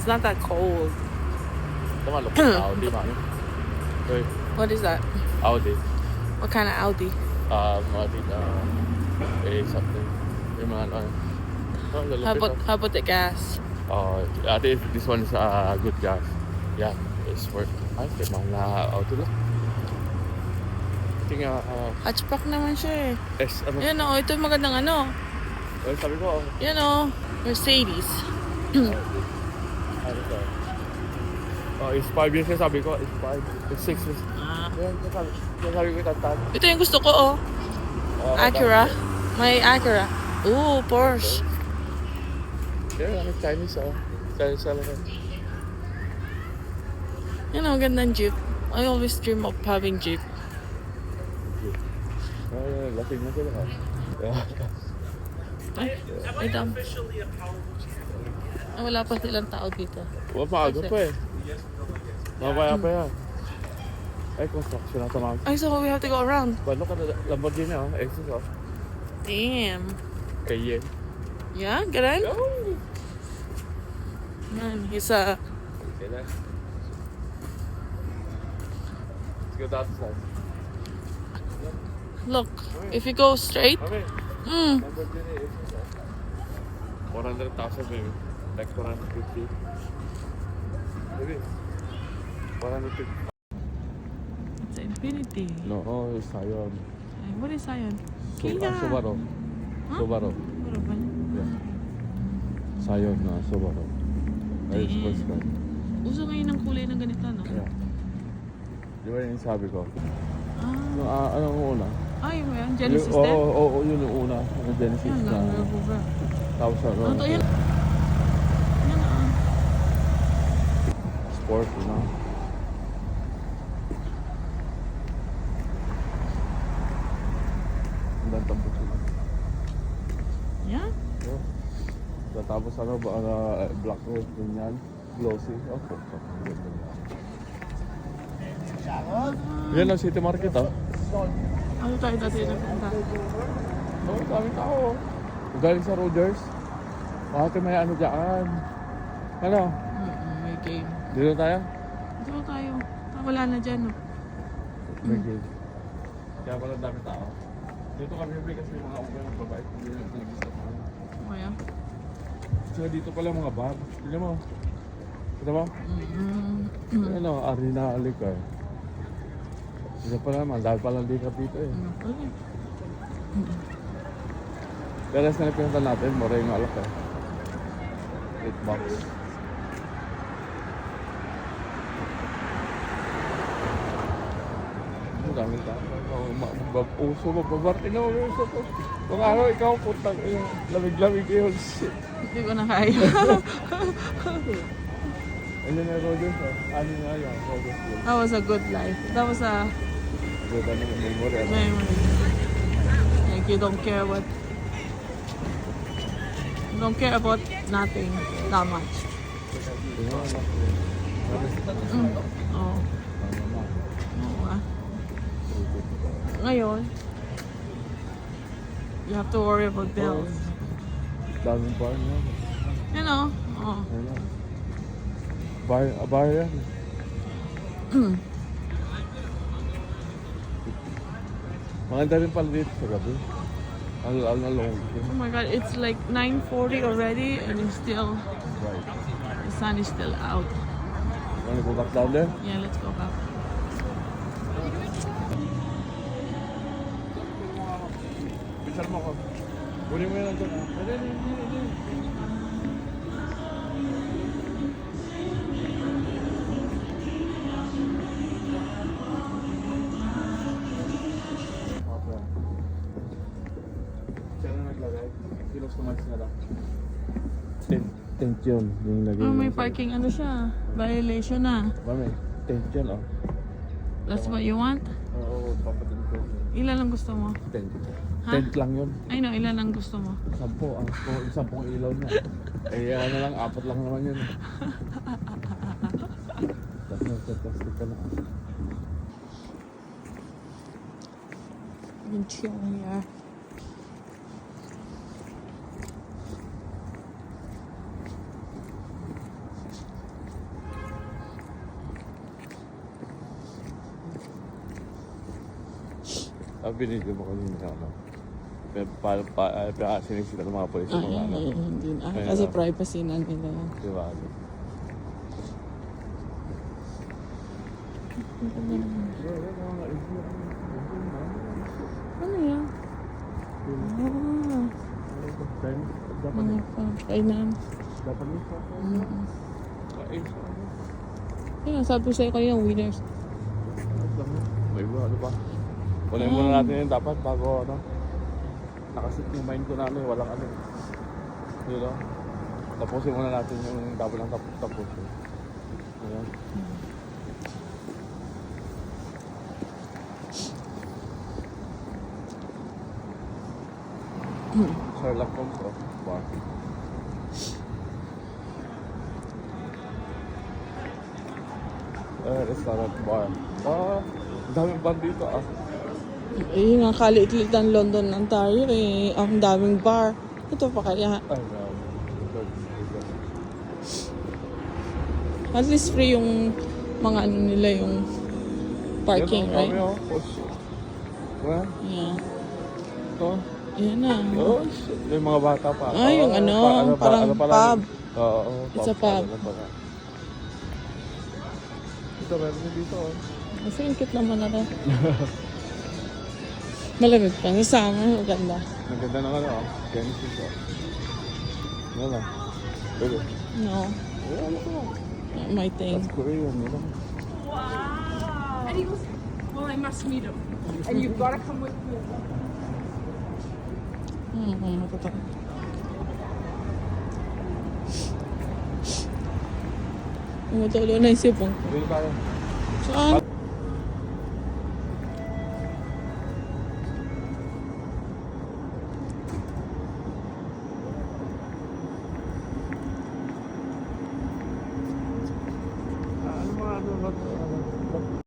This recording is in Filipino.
not that cold. Tama, look at Audi, man. Wait, What is that? Audi. What kind of Audi? Audi, something. Yung mga ano. How about the gas? I think this one is good gas. Yeah, it's worth. Ay, kaya mga auto lang. Tingnan, Hatchback naman siya eh. ano? Yan o, ito yung magandang ano. Well, sabi ko, Yan o, Mercedes. ano to? It's 5 years na sabi ko. It's 5. It's 6 years. Yan, sabi ko tantan. Ito yung gusto ko oh. Acura. May Acura. Ooh, Porsche. Yeah, ano, Chinese Chinese lang. Yan o, gandang Jeep. I always dream of having Jeep. Lasing na sila. Ay, dam. Wala pa silang tao dito. Maaga pa eh. Mamaya pa yan. Ay, construction na tamang. Ay, so we have to go around. But look at the Lamborghini, Exus, Damn. Cayenne. Yeah, ganun? Go! Man, he's Okay na. Let's go down the side. look, if you go straight, Okay. Lamborghini Exus, 400,000 maybe. Like 450. Maybe. 450. it's Infinity. No, it's Scion. Ay, what is Scion? Subaru. Huh? Subaru. Ano ba yun? Yeah. Scion na Subaru. Ay, Damn. sports car. Uso ngayon ng kulay ng ganito, no? Yeah. Di ba yung sabi ko? Ah. Anong una? Ay, may Genesis Oo, din? oo, yun yung una. Yung Genesis Yan, na. lang, over. Tapos ano? Ano to yan? Yan ah. Sport, you know? Ang gantang sila. Yan? Yeah. Tapos ano ba, black red, ganyan. Glossy. Oh, fuck. Yan ang City Market, Ano tayo dati nagpunta? Oo, daming tao. Galing sa Rogers. Bakit may ano dyan? Ano? May game. Dito tayo? Dito tayo. Wala na dyan, no? May game. Kaya pala dami tao. Dito kami bibili kasi yung mga uber ng babae. Hindi na nag-stop na. Kaya? So dito pala mga bar. Tignan mo. Kita mo? Ano, Arena Alicay. Dito pala naman. Dahil pala dito dito eh. Okay. Pero na pinunta natin. Mura yung alak eh. 8 bucks. Ang daming tao. Uso mo, babartin na uso ko. Kung ano, ikaw putang lamig-lamig yun. Shit. Hindi ko na kaya. Ano na Rogers? Ano na yan? Rogers. That was a good life. That was a Good ano yung memory. memory. Like you don't care what... You don't care about nothing that much. Oo. Oo ah. Ngayon, you have to worry about bills. Daming bar niya. You know? Oo. Bar yan. Maganda rin pala dito sa gabi. Ang long. Oh my god, it's like 9:40 already and it's still, Right. the sun is still out. Wanna go back down there? Yeah, let's go back. Pisal mo ko. Kunin mo yan doon. Hindi. Siya na naglagay. Kilos kumalis na lang. Tent yun. Yung lagay. Oh, may parking ano siya. Violation na. Mami, tent yun That's what you want? Oo, papatin ko. Ilan ang gusto mo? Tent. Ha? Tent lang yun. I know, ilan ang gusto mo? 10. Sampung ilaw niya. Ano lang, 4 lang naman yun. Tapos ka na. You can chill here. binigyan mo kanina, ano. Sinisita ng mga polis. Ay, hindi na. Ayun Kasi lang. privacy na nila. Diba? Ano yan? Finance. Kaya sabi ko sa'yo kanina, winners. May iba, ano pa? Kunin muna natin yun dapat bago ano. Nakasit yung mind ko na ano, walang ano. Yun o. Tapusin muna natin yung dapat ng tapos. Ayan. Sherlock Holmes of bar. Restaurant bar. Daming bar dito ah. Eh, ang kaliit-liit ng London, Ontario eh. Ang daming bar. Ito pa kaya. Ay, no. At least free yung mga ano nila yung parking, right? Well, Yeah. ito. Yan na. Oh, shit. May mga bata pa. Ay, yung ano, parang pub. Oo, It's a pub. Ito, meron din dito. Oh. Kasi yung cute naman na rin. Malamig pa. Sa summer, maganda. Maganda ng ano, Genesis. Ano lang. Pwede. No, Ano ko? not my thing. That's Korean, ano? And he goes, well, I must meet him. And you've got to come with me. Matatakot. Umutulo na yung sipong. Pwede tayo. Saan? Ano mga ano?